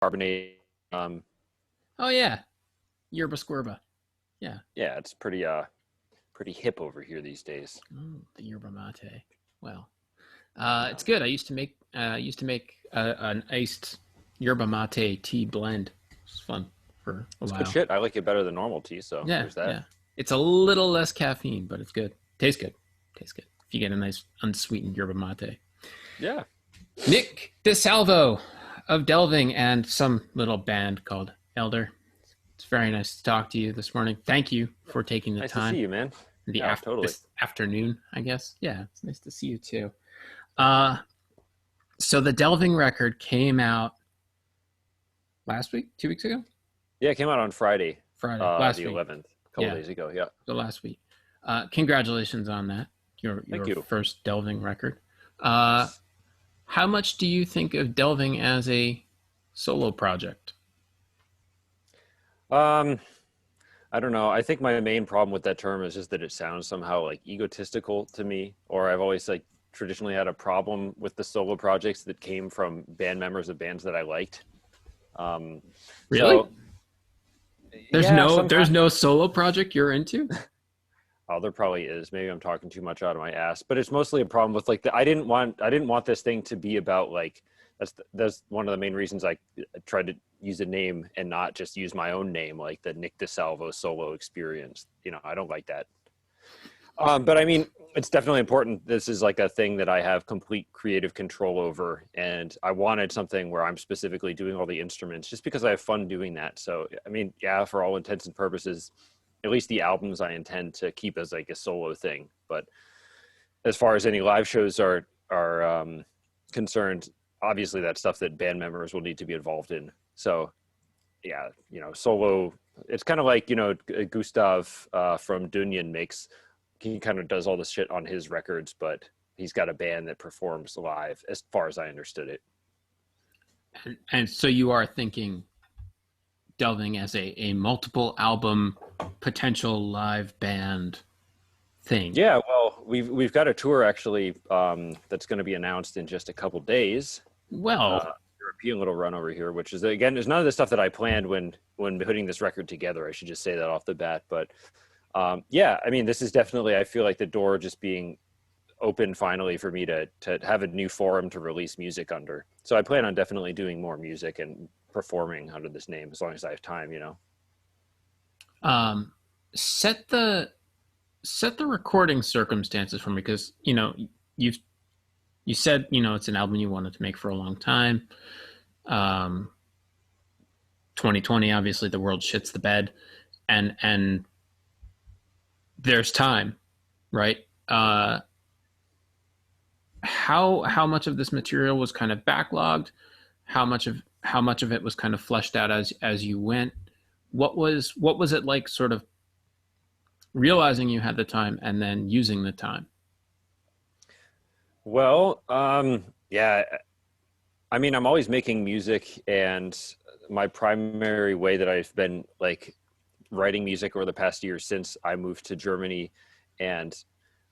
carbonate. Oh yeah, yerba squirba. Yeah. Yeah, it's pretty hip over here these days. The yerba mate. Well, it's good. I used to make an iced yerba mate tea blend. It's fun for a while. Good shit. I like it better than normal tea. So yeah, there's that. Yeah. It's a little less caffeine, but it's good. Tastes good. If you get a nice unsweetened yerba mate. Yeah. Nick DiSalvo of Delving and some little band called Elder. It's very nice to talk to you this morning. Thank you for taking the time. Nice to see you, man. This afternoon, I guess. Yeah, it's nice to see you too. So the Delving record came out last week, 2 weeks ago? Yeah, it came out on Friday. Last the week. 11th, a couple days ago, yeah. The last week. Congratulations on that. Your first Delving record. How much do you think of Delving as a solo project? I don't know. I think my main problem with that term is just that it sounds somehow like egotistical to me, or I've always like traditionally had a problem with the solo projects that came from band members of bands that I liked. Really? So, there's no solo project you're into? Oh, there probably is. Maybe I'm talking too much out of my ass, but it's mostly a problem with like I didn't want this thing to be about like, that's one of the main reasons I tried to use a name and not just use my own name, like the Nick DiSalvo solo experience. You know, I don't like that. But I mean, it's definitely important. This is like a thing that I have complete creative control over. And I wanted something where I'm specifically doing all the instruments just because I have fun doing that. So, I mean, yeah, for all intents and purposes, at least the albums I intend to keep as like a solo thing. But as far as any live shows are concerned, obviously that's stuff that band members will need to be involved in. So yeah, you know, solo, it's kind of like, you know, Gustav from Dunyan he kind of does all this shit on his records, but he's got a band that performs live as far as I understood it. And so you are thinking Delving as a multiple album potential live band thing. Yeah, well, we've got a tour actually that's going to be announced in just a couple days. Well, European little run over here, which is again, there's none of the stuff that I planned when putting this record together. I should just say that off the bat. But yeah, I mean, this is definitely, I feel like the door just being open finally for me to have a new forum to release music under. So I plan on definitely doing more music and performing under this name as long as I have time, you know. Set the recording circumstances for me, because you know you said, you know, it's an album you wanted to make for a long time. 2020, obviously the world shits the bed, and there's time, right? How much of this material was kind of backlogged? How much of it was kind of fleshed out as you went? What was it like, sort of realizing you had the time and then using the time? Well, yeah, I mean, I'm always making music, and my primary way that I've been like writing music over the past year since I moved to Germany, and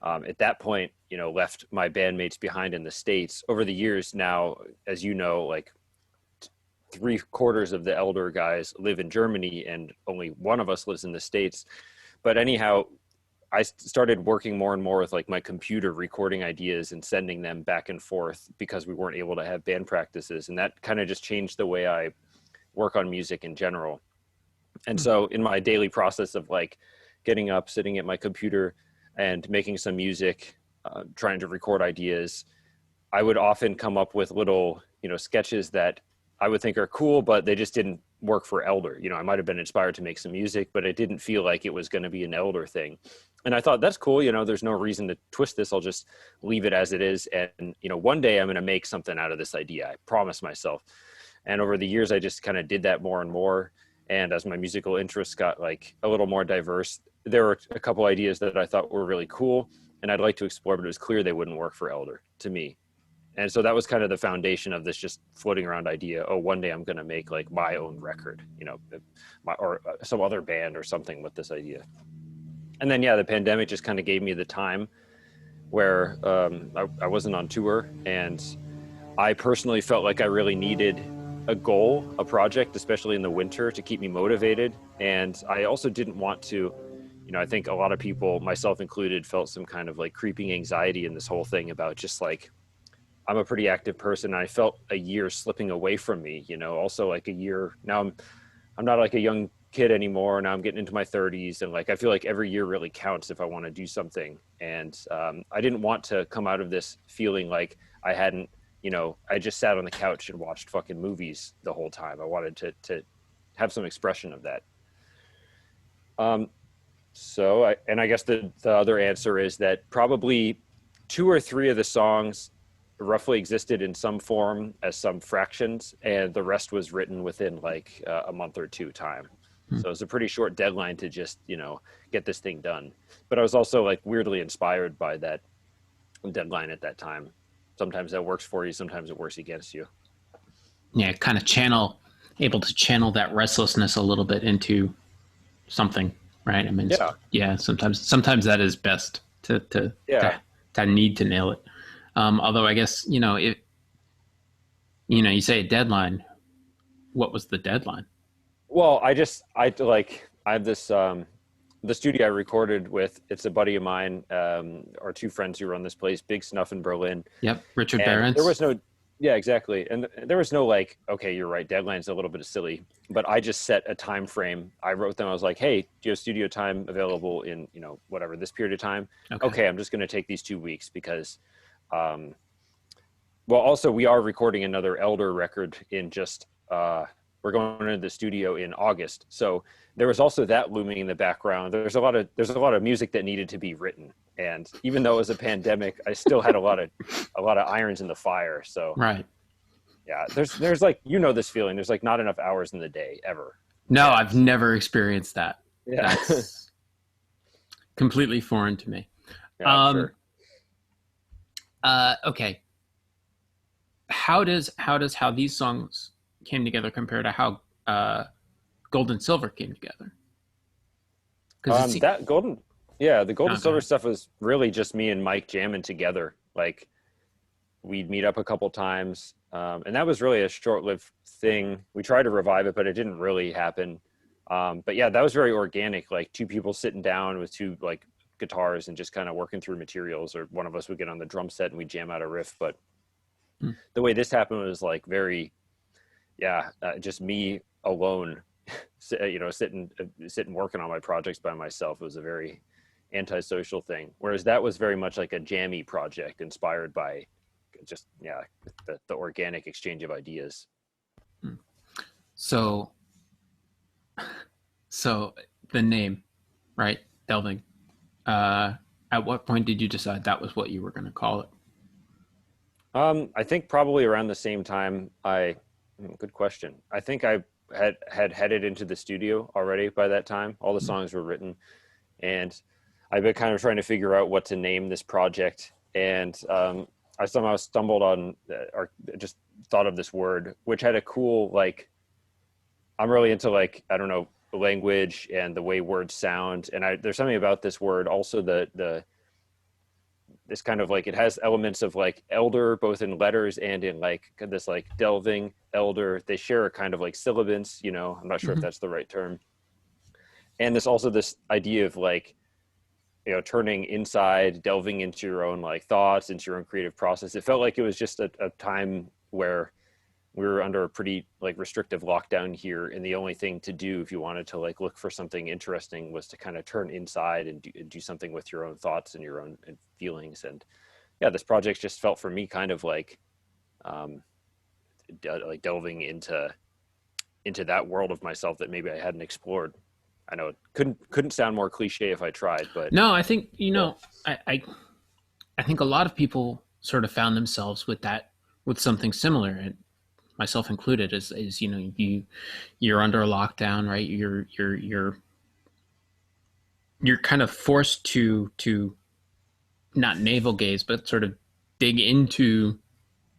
at that point, you know, left my bandmates behind in the States. Over the years now, as you know, like 3/4 of the Elder guys live in Germany and only one of us lives in the States. But anyhow, I started working more and more with like my computer, recording ideas and sending them back and forth because we weren't able to have band practices. And that kind of just changed the way I work on music in general. And so in my daily process of like getting up, sitting at my computer and making some music, trying to record ideas, I would often come up with little, you know, sketches that I would think are cool, but they just didn't work for Elder. You know, I might've been inspired to make some music, but it didn't feel like it was going to be an Elder thing. And I thought, that's cool. You know, there's no reason to twist this. I'll just leave it as it is. And, you know, one day I'm going to make something out of this idea. I promise myself. And over the years, I just kind of did that more and more. And as my musical interests got like a little more diverse, there were a couple ideas that I thought were really cool and I'd like to explore, but it was clear they wouldn't work for Elder to me. And so that was kind of the foundation of this just floating around idea. Oh, one day I'm going to make like my own record, you know, or some other band or something with this idea. And then, yeah, the pandemic just kind of gave me the time where I wasn't on tour, and I personally felt like I really needed a goal, a project, especially in the winter, to keep me motivated. And I also didn't want to, I think a lot of people, myself included, felt some kind of like creeping anxiety in this whole thing about just like, I'm a pretty active person. And I felt a year slipping away from me, also like a year now I'm not like a young kid anymore. Now I'm getting into my 30s, and like I feel like every year really counts if I want to do something. And I didn't want to come out of this feeling like I hadn't, I just sat on the couch and watched fucking movies the whole time. I wanted to have some expression of that. I guess the other answer is that probably 2 or 3 of the songs roughly existed in some form as some fractions, and the rest was written within like a month or 2 time. So it was a pretty short deadline to just, get this thing done. But I was also like weirdly inspired by that deadline at that time. Sometimes that works for you, sometimes it works against you. Yeah, kind of able to channel that restlessness a little bit into something, right? I mean, yeah, sometimes that is best to need to nail it. Although I guess, you say a deadline. What was the deadline? Well, I have this, the studio I recorded with, it's a buddy of mine, our 2 friends who run this place, Big Snuff in Berlin. Yep. Richard Behrens. There was no, yeah, exactly. And there was no like, okay, you're right, deadline's a little bit silly, but I just set a time frame. I wrote them, I was like, hey, do you have studio time available in, whatever, this period of time? Okay, I'm just going to take these 2 weeks because, also we are recording another Elder record in just, we're going into the studio in August. So there was also that looming in the background. There's a lot of music that needed to be written. And even though it was a pandemic, I still had a lot of irons in the fire. So right. Yeah, there's like, this feeling, there's like not enough hours in the day ever. No, I've never experienced that. Yeah. That's completely foreign to me. Yeah, sure. Okay. How these songs came together compared to how Gold and Silver came together? The Gold and Silver stuff was really just me and Mike jamming together. Like we'd meet up a couple times, and that was really a short-lived thing. We tried to revive it, but it didn't really happen. But yeah, that was very organic, like 2 people sitting down with 2 like guitars and just kind of working through materials, or one of us would get on the drum set and we jam out a riff. But the way this happened was like very, just me alone, sitting working on my projects by myself. It was a very antisocial thing. Whereas that was very much like a jammy project inspired by just, the organic exchange of ideas. So the name, right? Delving. At what point did you decide that was what you were going to call it? I think probably around the same time good question. I think I had headed into the studio already by that time. All the songs were written, and I've been kind of trying to figure out what to name this project. And I somehow stumbled on, or just thought of this word, which had a cool, like, I'm really into like, I don't know, language and the way words sound. And there's something about this word, also this kind of like, it has elements of like elder, both in letters and in like this like delving, elder. They share a kind of like syllabants, I'm not sure if that's the right term. And there's also this idea of like, turning inside, delving into your own like thoughts, into your own creative process. It felt like it was just a time where we were under a pretty like restrictive lockdown here, and the only thing to do if you wanted to like look for something interesting was to kind of turn inside and do something with your own thoughts and your own feelings. And yeah, this project just felt for me kind of like like delving into that world of myself that maybe I hadn't explored. I know it couldn't sound more cliche if I tried, but no, I think I think a lot of people sort of found themselves with something similar, and myself included, is you're under a lockdown, right? You're kind of forced to not navel gaze, but sort of dig into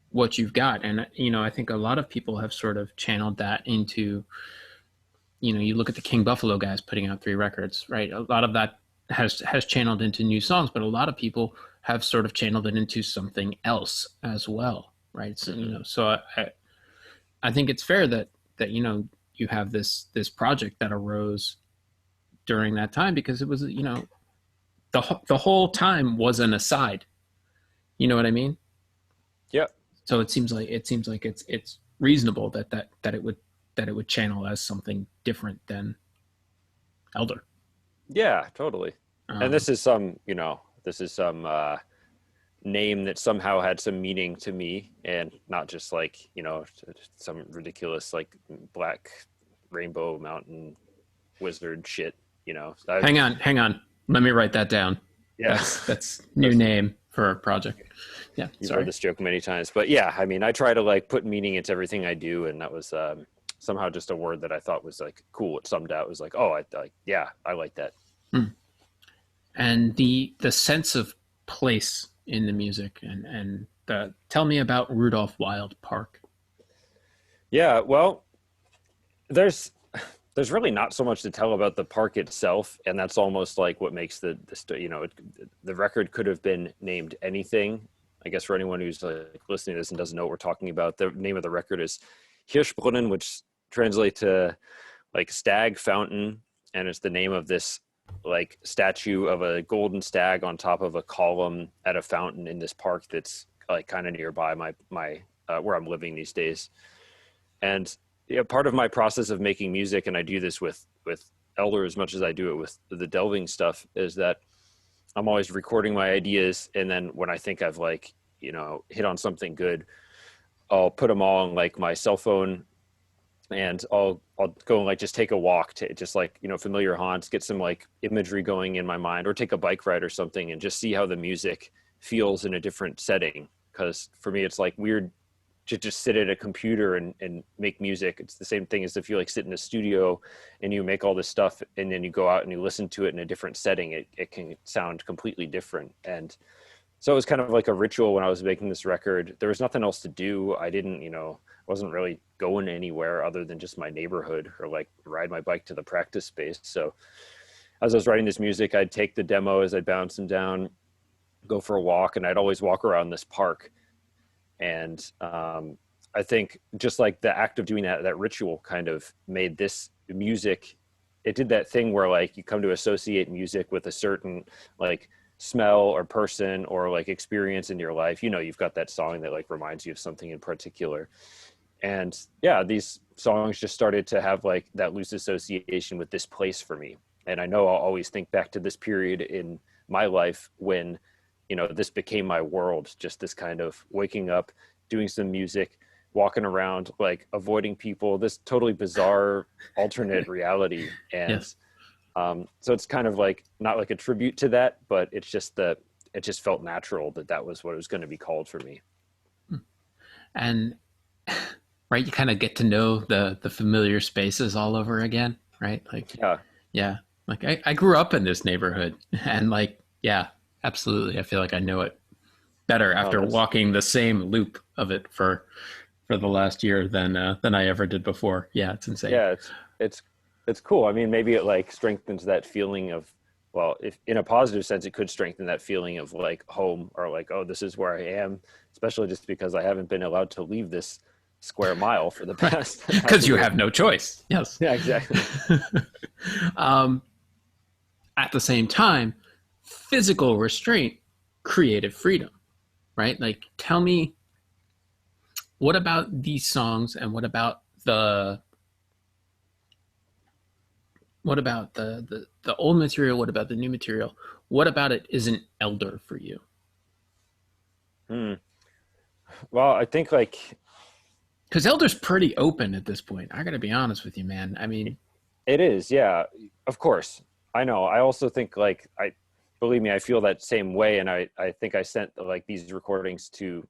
what you've got. And I think a lot of people have sort of channeled that into, you look at the King Buffalo guys putting out 3 records, right? A lot of that has channeled into new songs, but a lot of people have sort of channeled it into something else as well, right? So so I think it's fair that you have this project that arose during that time, because it was, the whole time was an aside. You know what I mean? Yep. So it seems like it's reasonable that it would channel as something different than Elder. Yeah, totally. And Um, this is some name that somehow had some meaning to me, and not just like, some ridiculous like black rainbow mountain wizard shit, I, hang on. Let me write that down. yeah. That's new name for a project. Yeah, You've heard sorry. this joke many times, but yeah, I mean, I try to like put meaning into everything I do, and that was somehow just a word that I thought was like cool. It summed out. It was like, oh, yeah, I like that. Hmm. And the sense of place in the music, and the tell me about Rudolph Wild Park. Yeah, well, there's there's really not so much to tell about the park itself, and that's almost like what makes the record could have been named anything. I guess for anyone who's like listening to this and doesn't know what we're talking about, the name of the record is Hirschbrunnen, which translates to like stag fountain, and it's the name of this like statue of a golden stag on top of a column at a fountain in this park that's like kind of nearby my where I'm living these days. And yeah, part of my process of making music, and I do this with Elder as much as I do it with the delving stuff, is that I'm always recording my ideas, and then when I think I've like hit on something good, I'll put them all on like my cell phone, and I'll go and like just take a walk to just like familiar haunts, get some like imagery going in my mind, or take a bike ride or something, and just see how the music feels in a different setting. Because for me, it's like weird to just sit at a computer and make music. It's the same thing as if you like sit in a studio and you make all this stuff, and then you go out and you listen to it in a different setting. It can sound completely different. And so it was kind of like a ritual when I was making this record. There was nothing else to do. I didn't, wasn't really going anywhere other than just my neighborhood, or like ride my bike to the practice space. So as I was writing this music, I'd take the demos, I'd bounce them down, go for a walk, and I'd always walk around this park. And I think just like the act of doing that ritual kind of made this music. It did that thing where like you come to associate music with a certain like smell or person or like experience in your life. You've got that song that like reminds you of something in particular. And yeah, these songs just started to have like that loose association with this place for me. And I know I'll always think back to this period in my life when this became my world, just this kind of waking up, doing some music, walking around, like avoiding people, this totally bizarre alternate reality. And Yes. So it's kind of like, not like a tribute to that, but it's just that it just felt natural that was what it was going to be called for me. And right, you kind of get to know the familiar spaces all over again, right? Like, Yeah. yeah, like I grew up in this neighborhood, and like, yeah, absolutely, I feel like I know it better Oh, after walking the same loop of it for the last year than I ever did before. Yeah, it's insane. yeah, it's cool. I mean, maybe it like strengthens that feeling of, well, if in a positive sense, it could strengthen that feeling of like home, or like, oh, this is where I am, especially just because I haven't been allowed to leave this square mile for the Right, past because you have no choice. Yes. Yeah, exactly. um, at the same time, physical restraint, creative freedom, right? Like, tell me, what about these songs, and what about the old material? What about the new material? What about it isn't Elder for you? Hmm. Well, I think like Because Elder's pretty open at this point. I got to be honest with you, man. I mean, it is, yeah, of course. I know. I also think like, believe me, I feel that same way. And I think I sent like these recordings to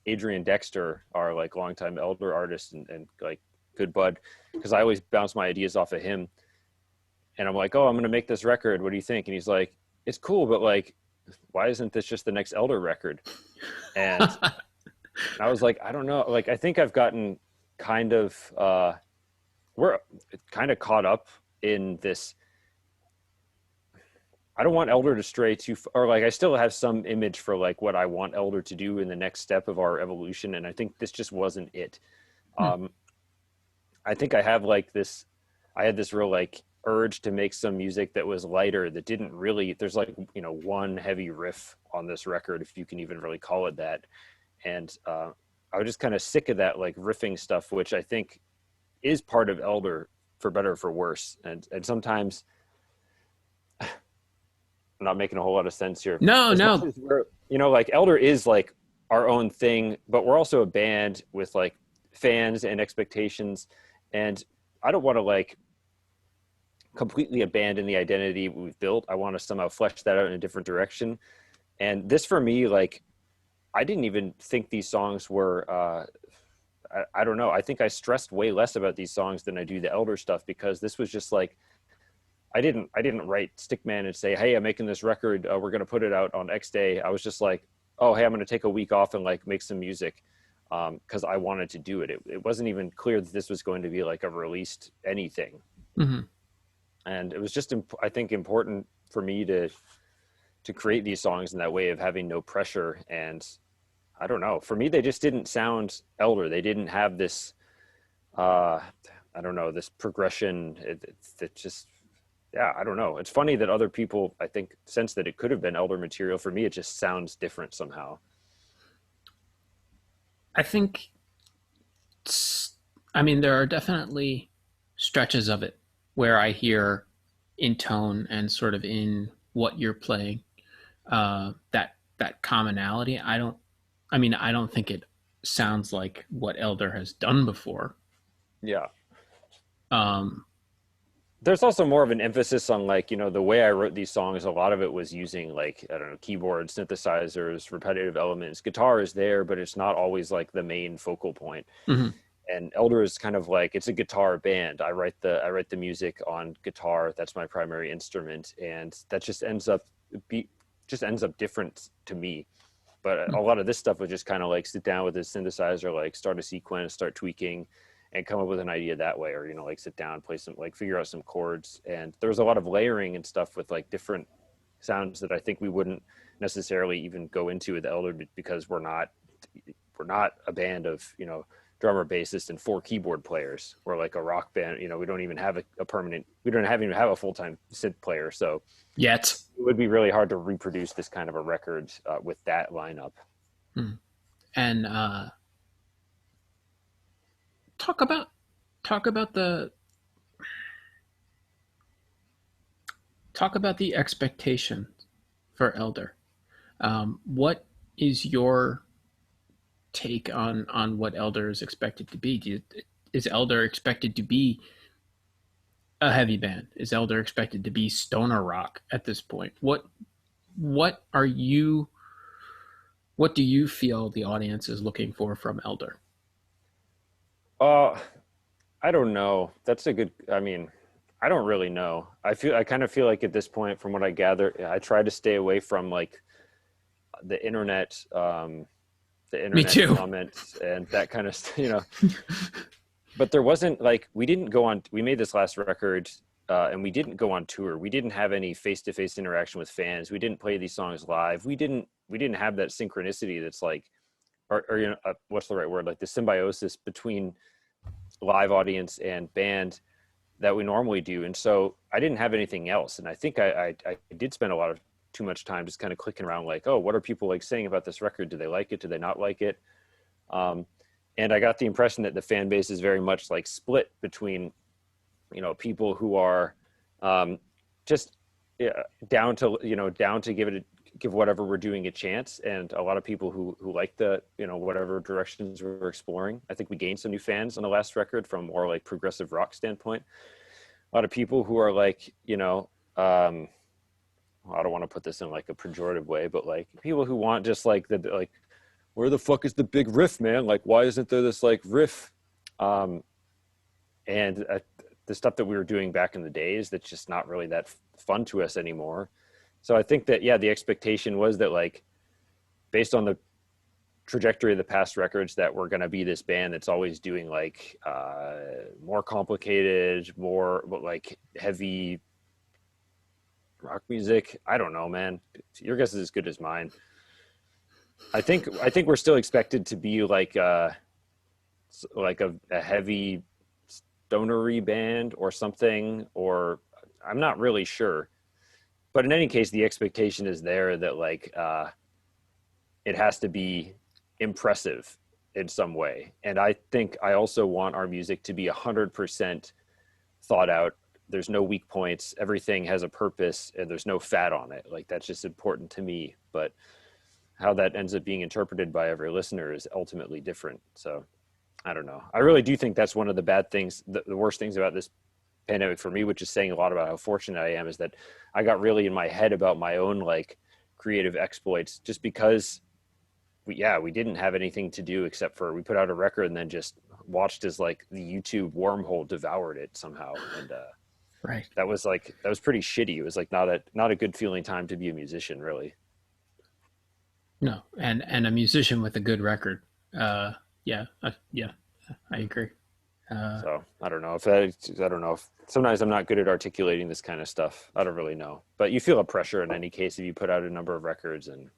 Adrian Dexter, our like longtime Elder artist and like good bud, because I always bounce my ideas off of him. And I'm like, oh, I'm going to make this record. What do you think? And he's like, it's cool, but like, why isn't this just the next Elder record? And I was like, I don't know. Like, I think I've gotten kind of, we're kind of caught up in this. I don't want Elder to stray too far, or like, I still have some image for like what I want Elder to do in the next step of our evolution. And I think this just wasn't it. I think I had this real like urge to make some music that was lighter, that didn't really, there's like, one heavy riff on this record, if you can even really call it that. And I was just kind of sick of that like riffing stuff, which I think is part of Elder, for better or for worse. And sometimes I'm not making a whole lot of sense here. No, As much no. as we're, like Elder is like our own thing, but we're also a band with like fans and expectations. And I don't want to like completely abandon the identity we've built. I want to somehow flesh that out in a different direction. And this for me, like, I didn't even think these songs were, I don't know. I think I stressed way less about these songs than I do the Elder stuff, because this was just like, I didn't write Stickman and say, hey, I'm making this record. We're going to put it out on X day. I was just like, oh, hey, I'm going to take a week off and like make some music. Cause I wanted to do it. It wasn't even clear that this was going to be like a released anything. Mm-hmm. And it was just, I think, important for me to create these songs in that way of having no pressure. And I don't know, for me, they just didn't sound Elder. They didn't have this, I don't know, this progression. It just, yeah, I don't know. It's funny that other people, I think, sense that it could have been Elder material. For me, it just sounds different somehow. I think, I mean, there are definitely stretches of it where I hear in tone and sort of in what you're playing, that commonality. I don't think it sounds like what Elder has done before. Yeah. Um, There's also more of an emphasis on like, the way I wrote these songs, a lot of it was using like, I don't know, keyboards, synthesizers, repetitive elements. Guitar is there, but it's not always like the main focal point. mm-hmm. And Elder is kind of like, it's a guitar band. I write the music on guitar. That's my primary instrument. And that just ends up different to me. But a lot of this stuff was just kind of like sit down with a synthesizer, like start a sequence, start tweaking, and come up with an idea that way. Or, like sit down, play some, like figure out some chords. And there was a lot of layering and stuff with like different sounds that I think we wouldn't necessarily even go into with Elder, because we're not a band of, drummer, bassist, and 4 keyboard players. We're like a rock band. We don't even have we don't even have a full-time synth player. So Yet. it would be really hard to reproduce this kind of a record with that lineup. Mm. And talk about the expectation for Elder. What is your take on what Elder is expected to be? Is Elder expected to be a heavy band? Is Elder expected to be stoner rock at this point? What do you feel the audience is looking for from Elder? I don't know. That's a good, I don't really know. I kind of feel like at this point, from what I gather, I try to stay away from like the internet Me too. comments and that kind of stuff, but there wasn't like, we made this last record and we didn't go on tour. We didn't have any face-to-face interaction with fans. We didn't play these songs live. We didn't have that synchronicity that's like, or what's the right word? Like the symbiosis between live audience and band that we normally do. And so I didn't have anything else. And I think I did spend too much time just kind of clicking around like, oh, what are people like saying about this record? Do they like it? Do they not like it? And I got the impression that the fan base is very much like split between, people who are just down to give whatever we're doing a chance, and a lot of people who like the, whatever directions we're exploring. I think we gained some new fans on the last record from more like progressive rock standpoint. A lot of people who are like, I don't want to put this in like a pejorative way, but like people who want just like where the fuck is the big riff, man? Like, why isn't there this like riff? And the stuff that we were doing back in the days, that's just not really that fun to us anymore. So I think that, yeah, the expectation was that like, based on the trajectory of the past records, that we're going to be this band that's always doing like more complicated, more like heavy rock music. I don't know, man. Your guess is as good as mine. I think we're still expected to be like a heavy stonery band or something, or I'm not really sure. But in any case, the expectation is there that like it has to be impressive in some way. And I think I also want our music to be 100% thought out. There's no weak points. Everything has a purpose, and there's no fat on it. Like, that's just important to me. But how that ends up being interpreted by every listener is ultimately different. So I don't know. I really do think that's one of the bad things, the worst things about this pandemic for me, which is saying a lot about how fortunate I am, is that I got really in my head about my own like creative exploits, just because we didn't have anything to do except for we put out a record and then just watched as like the YouTube wormhole devoured it somehow. And right. That was pretty shitty. It was like not a good feeling time to be a musician, really. No, and a musician with a good record. I agree. So I don't know if sometimes I'm not good at articulating this kind of stuff. I don't really know, but you feel a pressure in any case if you put out a number of records. And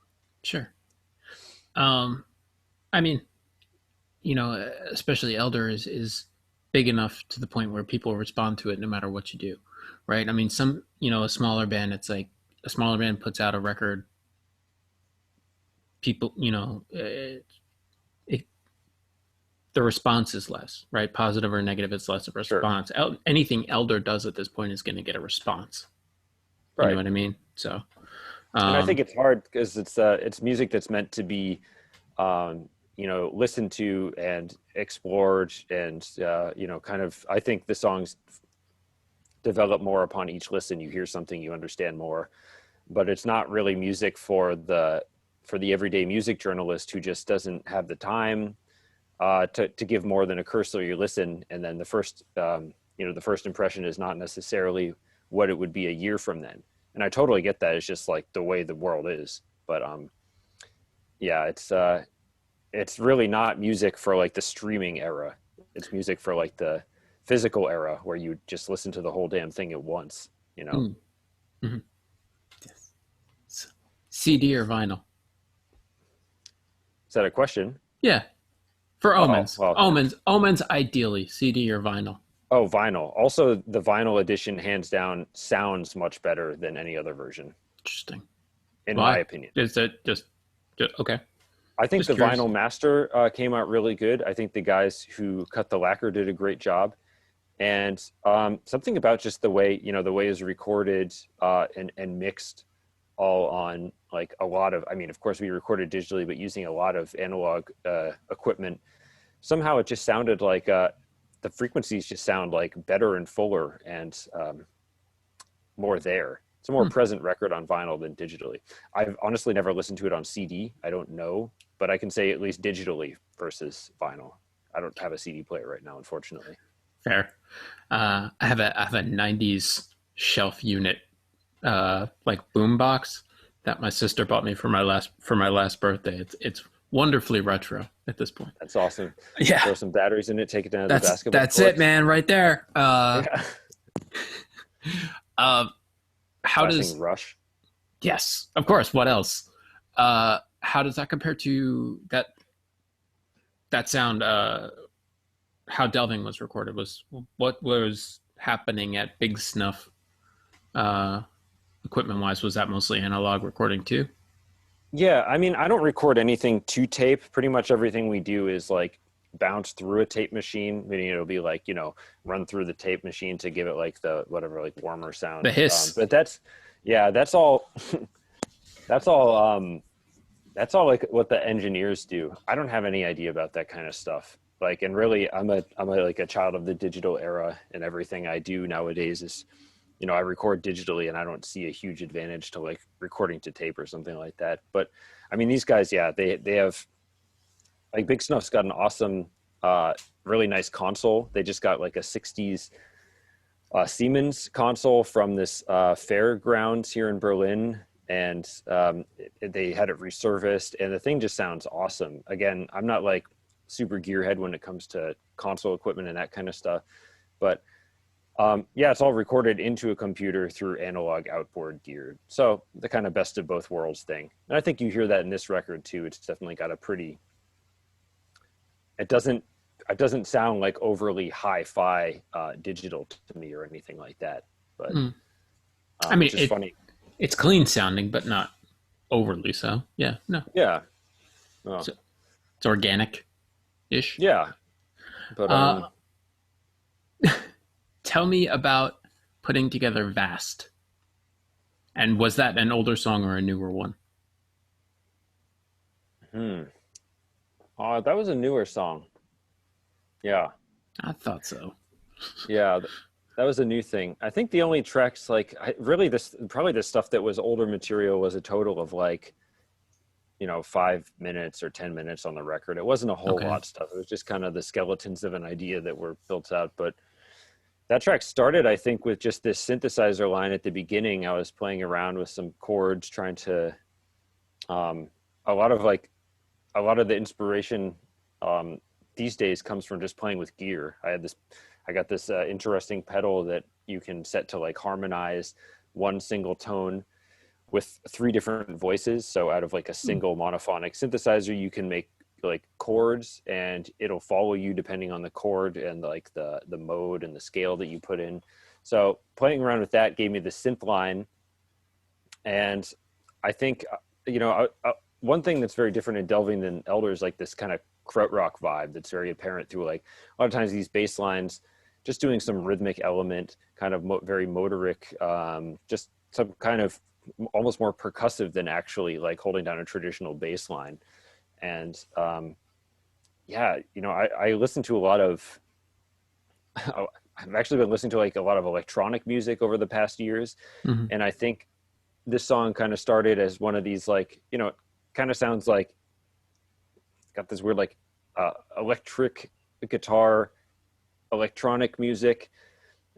sure. I mean, especially Elder is big enough to the point where people respond to it no matter what you do, right? I mean, a smaller band, it's like a smaller band puts out a record, people, the response is less, right? Positive or negative, it's less of a response. Sure. Anything Elder does at this point is going to get a response. Right. You know what I mean? So, and I think it's hard because it's music that's meant to be, listened to and explored, and kind of. I think the songs develop more upon each listen. You hear something, you understand more, but it's not really music for the everyday music journalist who just doesn't have the time to give more than a cursory listen, and then the first impression is not necessarily what it would be a year from then. And I totally get that. It's just like the way the world is. But it's really not music for like the streaming era. It's music for like the physical era where you just listen to the whole damn thing at once. Mm-hmm. Yes. CD or vinyl? Is that a question? Yeah. For Omens. Omens ideally, CD or vinyl. Oh, vinyl. Also, the vinyl edition, hands down, sounds much better than any other version. Interesting. In my opinion. Is that just okay? I think the vinyl master came out really good. I think the guys who cut the lacquer did a great job. And something about just the way it was recorded and mixed all on like a lot of, of course we recorded digitally, but using a lot of analog equipment. Somehow it just sounded like the frequencies just sound like better and fuller and more there. It's a more present record on vinyl than digitally. I've honestly never listened to it on CD. I don't know, but I can say at least digitally versus vinyl. I don't have a CD player right now, unfortunately. Fair. I have a 90s shelf unit, like boombox that my sister bought me for my last birthday. It's wonderfully retro at this point. That's awesome. Yeah. Throw some batteries in it, take it down to the basketball That's court. it, man, right there. How does Rush? Yes, of course. What else? How does that compare to that sound? How Delving was recorded what was happening at Big Snuff, equipment wise? Was that mostly analog recording too? Yeah, I don't record anything to tape. Pretty much everything we do is like bounce through a tape machine, meaning it'll be like, run through the tape machine to give it like the whatever, like warmer sound. The hiss. But that's all that's all like what the engineers do. I don't have any idea about that kind of stuff. Like, and really I'm like a child of the digital era, and everything I do nowadays is, I record digitally, and I don't see a huge advantage to like recording to tape or something like that. But these guys, they have, like, Big Snuff's got an awesome, really nice console. They just got like a 60s Siemens console from this fairgrounds here in Berlin, and they had it resurfaced, and the thing just sounds awesome. Again, I'm not like super gearhead when it comes to console equipment and that kind of stuff, but it's all recorded into a computer through analog outboard gear. So the kind of best of both worlds thing. And I think you hear that in this record too. It's definitely got it doesn't it doesn't sound like overly hi-fi digital to me or anything like that. But Mm. I mean, which is funny. it's clean sounding, but not overly so. Yeah, no, Yeah. Well, it's organic ish. yeah. But Uh, Tell me about putting together Vast. And was that an older song or a newer one? that was a newer song. Yeah. I thought so. Yeah. That was a new thing. I think the only tracks like really probably the stuff that was older material was a total of like, 5 minutes or 10 minutes on the record. It wasn't a whole Okay. lot of stuff. It was just kind of the skeletons of an idea that were built out. But that track started, I think, with just this synthesizer line at the beginning. I was playing around with some chords, trying to, a lot of the inspiration these days comes from just playing with gear. I got this interesting pedal that you can set to like harmonize one single tone with 3 different voices. So out of like a single monophonic synthesizer, you can make like chords, and it'll follow you depending on the chord and like the mode and the scale that you put in. So playing around with that gave me the synth line. And I think, one thing that's very different in Delving than Elder is like this kind of krautrock vibe that's very apparent through like a lot of times these bass lines, just doing some rhythmic element, kind of very motoric, just some kind of almost more percussive than actually like holding down a traditional bass line. And I listen to a lot of, I've actually been listening to like a lot of electronic music over the past years. Mm-hmm. And I think this song kind of started as one of these like, it kind of sounds like got this weird like electric guitar, electronic music,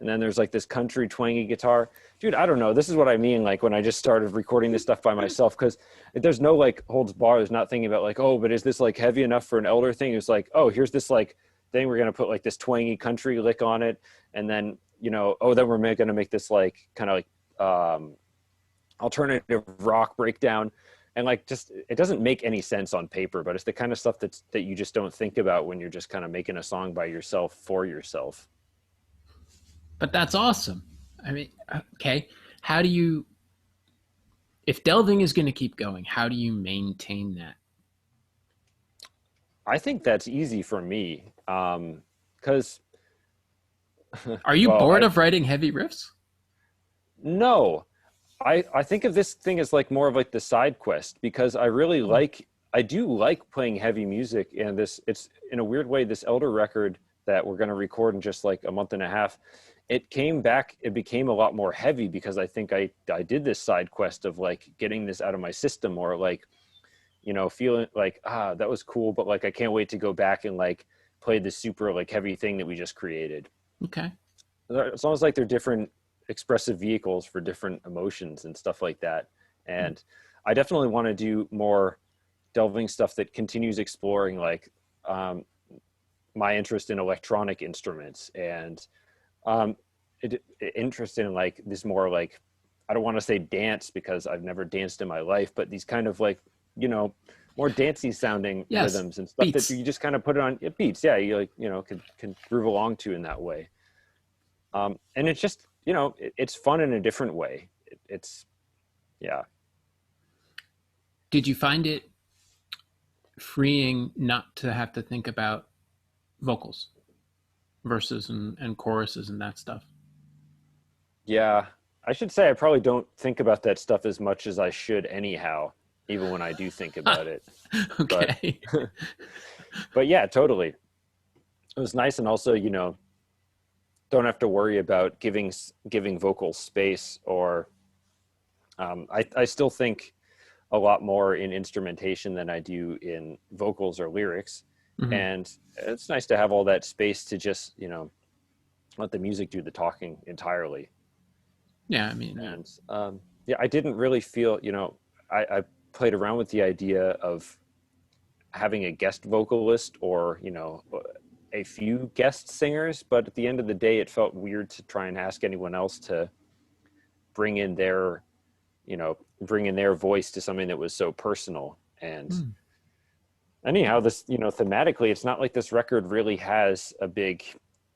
and then there's like this country twangy guitar. Dude, I don't know. This is what I mean. Like when I just started recording this stuff by myself, because there's no like holds bars, not thinking about like, oh, but is this like heavy enough for an Elder thing? It's like, oh, here's this like thing. We're going to put like this twangy country lick on it. And then, then we're going to make this like kind of like alternative rock breakdown. And like, just, it doesn't make any sense on paper, but it's the kind of stuff that you just don't think about when you're just kind of making a song by yourself for yourself. But that's awesome. I mean, okay, how do you, if Delving is going to keep going, how do you maintain that? I think that's easy for me. Because are you bored of writing heavy riffs? No, I think of this thing as like more of like the side quest, because I really I do like playing heavy music, and it's in a weird way, this Elder record that we're going to record in just like a month and a half, it became a lot more heavy because I think I did this side quest of like getting this out of my system, or like, feeling like, that was cool, but like, I can't wait to go back and like play this super like heavy thing that we just created. Okay. It's almost like they're different expressive vehicles for different emotions and stuff like that. And I definitely want to do more Delving stuff that continues exploring like my interest in electronic instruments, and interest in like this more like, I don't want to say dance because I've never danced in my life, but these kind of like, more dancey sounding rhythms and stuff beats. That you just kind of put it on beats. Yeah. You like, can groove along to in that way. And it's just, it's fun in a different way. It's, yeah. Did you find it freeing not to have to think about vocals, verses and choruses and that stuff? Yeah, I should say I probably don't think about that stuff as much as I should anyhow, even when I do think about it. Okay. But yeah, totally. It was nice. And also, don't have to worry about giving vocals space, or I still think a lot more in instrumentation than I do in vocals or lyrics. Mm-hmm. And it's nice to have all that space to just, let the music do the talking entirely. Yeah, I mean, and I didn't really feel, I played around with the idea of having a guest vocalist or, a few guest singers, but at the end of the day, it felt weird to try and ask anyone else to bring in their voice to something that was so personal. And Anyhow, this, thematically, it's not like this record really has a big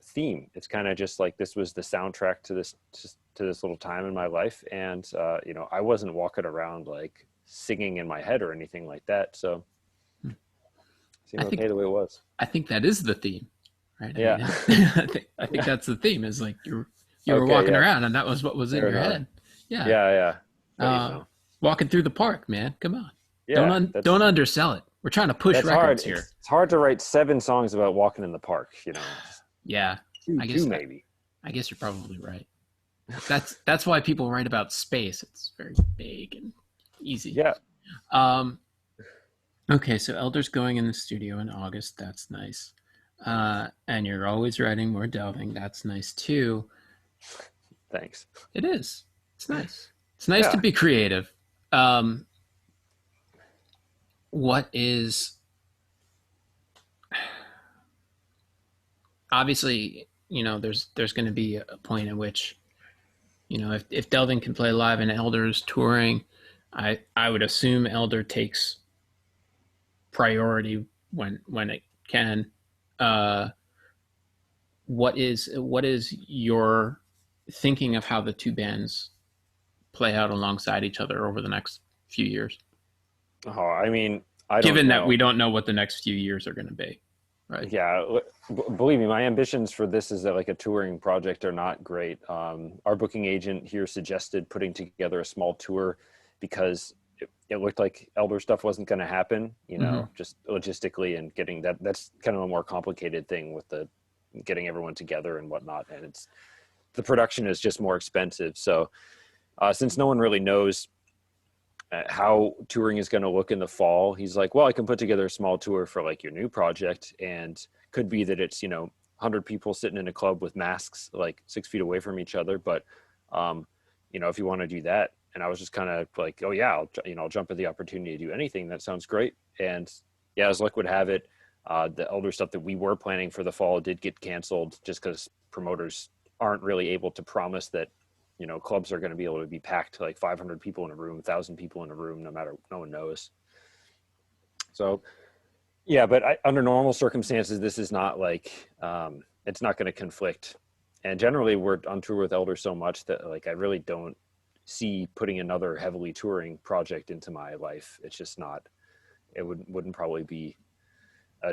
theme. It's kind of just like this was the soundtrack to this little time in my life, and I wasn't walking around like singing in my head or anything like that. So it seemed okay the way it was. I think that is the theme, right? Yeah. I think that's the theme. Is like you were walking around, and that was what was in your head. Yeah. Yeah. Walking through the park, man. Come on. Yeah. Don't undersell it. We're trying to push records here. It's hard to write 7 songs about walking in the park, Yeah. Two maybe. I guess you're probably right. That's why people write about space. It's very vague and easy. Yeah. Okay, so Elder's going in the studio in August. That's nice. And you're always writing more delving. That's nice too. Thanks. It is. It's nice. It's nice to be creative. What is, obviously, there's going to be a point at which, if Delving can play live and Elder's touring, I would assume Elder takes priority when it can. What is your thinking of how the two bands play out alongside each other over the next few years? Oh, I mean, given that we don't know what the next few years are going to be, right? Yeah, believe me, my ambitions for this is that like a touring project are not great. Our booking agent here suggested putting together a small tour because it looked like Elder stuff wasn't going to happen, just logistically, and getting that's kind of a more complicated thing with the getting everyone together and whatnot. And the production is just more expensive. So since no one really knows how touring is going to look in the fall, he's like, well, I can put together a small tour for like your new project, and could be that it's 100 people sitting in a club with masks like 6 feet away from each other, but if you want to do that. And I was just kind of like, oh yeah, I'll jump at the opportunity to do anything. That sounds great. And yeah, as luck would have it, the Elder stuff that we were planning for the fall did get canceled just because promoters aren't really able to promise that clubs are going to be able to be packed to like 500 people in a room, 1,000 people in a room, no one knows. So, yeah, but under normal circumstances, this is not like, it's not going to conflict. And generally we're on tour with Elder so much that like, I really don't see putting another heavily touring project into my life. It's just not, it wouldn't probably be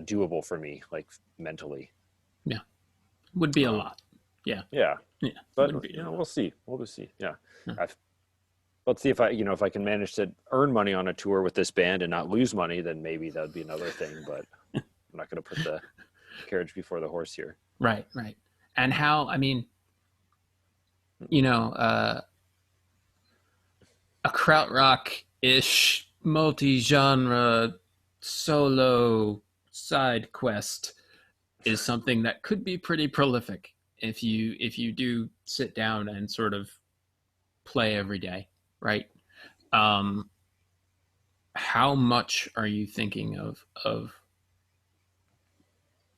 doable for me, like mentally. Yeah. Would be a lot. Yeah. Yeah. But we'll see. We'll just see. Yeah. Let's see if I can manage to earn money on a tour with this band and not lose money, then maybe that'd be another thing, but I'm not going to put the carriage before the horse here. Right. And how, I mean, a krautrock-ish multi-genre solo side quest is something that could be pretty prolific if you do sit down and sort of play every day, right? How much are you thinking of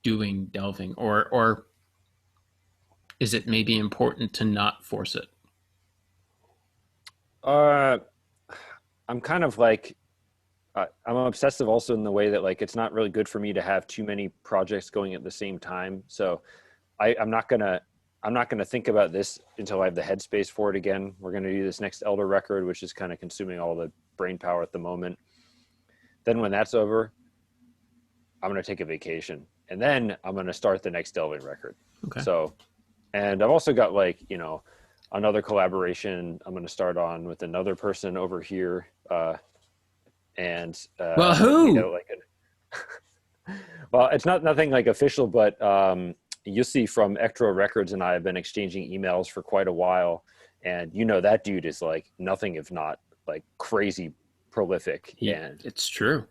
doing delving, or is it maybe important to not force it? I'm kind of like, I'm obsessive also in the way that like, it's not really good for me to have too many projects going at the same time. So I'm not gonna think about this until I have the headspace for it again. We're gonna do this next Elder record, which is kind of consuming all the brain power at the moment. Then when that's over, I'm gonna take a vacation, and then I'm gonna start the next Delving record. Okay. So, and I've also got like another collaboration I'm gonna start on with another person over here. Well, who? Well, it's nothing like official, but Yussi from Ectro Records and I have been exchanging emails for quite a while, and that dude is like nothing if not like crazy prolific. And it's true.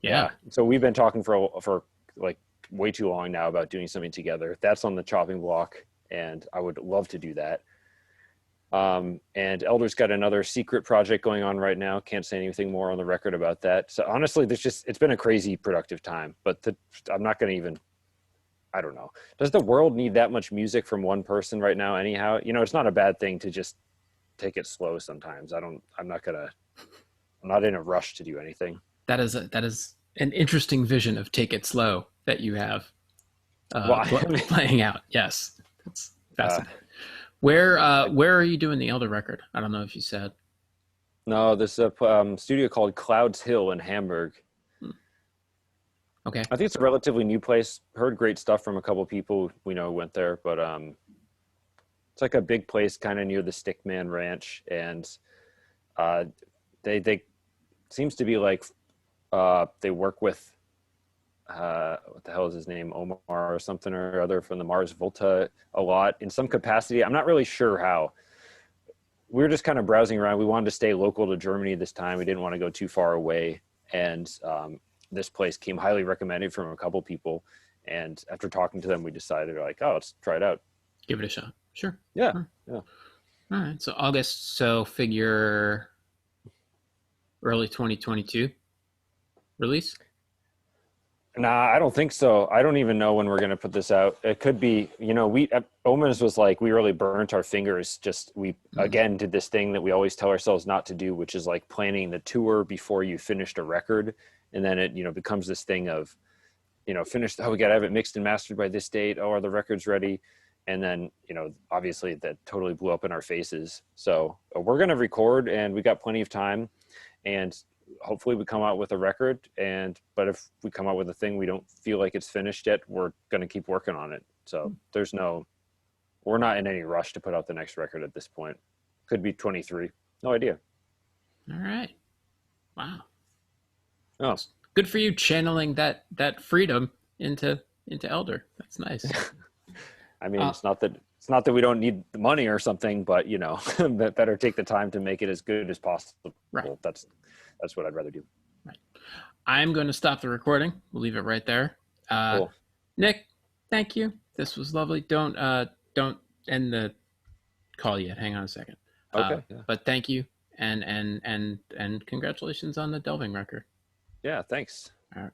Yeah. So we've been talking for like way too long now about doing something together. That's on the chopping block, and I would love to do that. And Elder's got another secret project going on right now. Can't say anything more on the record about that. So honestly, it's been a crazy productive time, but I'm not going to even, I don't know. Does the world need that much music from one person right now? Anyhow, it's not a bad thing to just take it slow sometimes. I'm not in a rush to do anything. That is an interesting vision of Take It Slow that you have Well, I mean, playing out. Yes, that's uh, fascinating. Where are you doing the Elder record? I don't know if you said. no, this studio called Clouds Hill in Hamburg. Hmm. Okay. I think it's a relatively new place. Heard great stuff from a couple people we know who went there, but it's like a big place kind of near the Stickman Ranch, and uh, they seems to be like they work with what the hell is his name, Omar or something or other from the Mars Volta a lot in some capacity. I'm not really sure how. We were just kind of browsing around. We wanted to stay local to Germany this time. We didn't want to go too far away, and this place came highly recommended from a couple people. And after talking to them, we decided like, oh, let's try it out. Give it a shot. Sure. Yeah, Sure. yeah. All right. So August. So figure early 2022 release. Nah, I don't think so. I don't even know when we're going to put this out. It could be, we Omens was like, we really burnt our fingers. Just we again did this thing that we always tell ourselves not to do, which is like planning the tour before you finished a record. And then it, becomes this thing of, finished. Oh, we got to have it mixed and mastered by this date. Oh, are the records ready? And then, obviously that totally blew up in our faces. So we're going to record and we got plenty of time, and hopefully we come out with a record. But if we come out with a thing we don't feel like it's finished yet, we're going to keep working on it. So we're not in any rush to put out the next record at this point. Could be 23. No idea. All right. Wow. Oh, Good for you channeling that freedom into Elder. That's nice. I mean, it's not that we don't need the money or something, but better take the time to make it as good as possible. Right. That's what I'd rather do. Right. I'm going to stop the recording. We'll leave it right there. Cool. Nick, thank you. This was lovely. Don't end the call yet. Hang on a second. Okay. Yeah. But thank you, and congratulations on the Delving record. Yeah. Thanks. All right.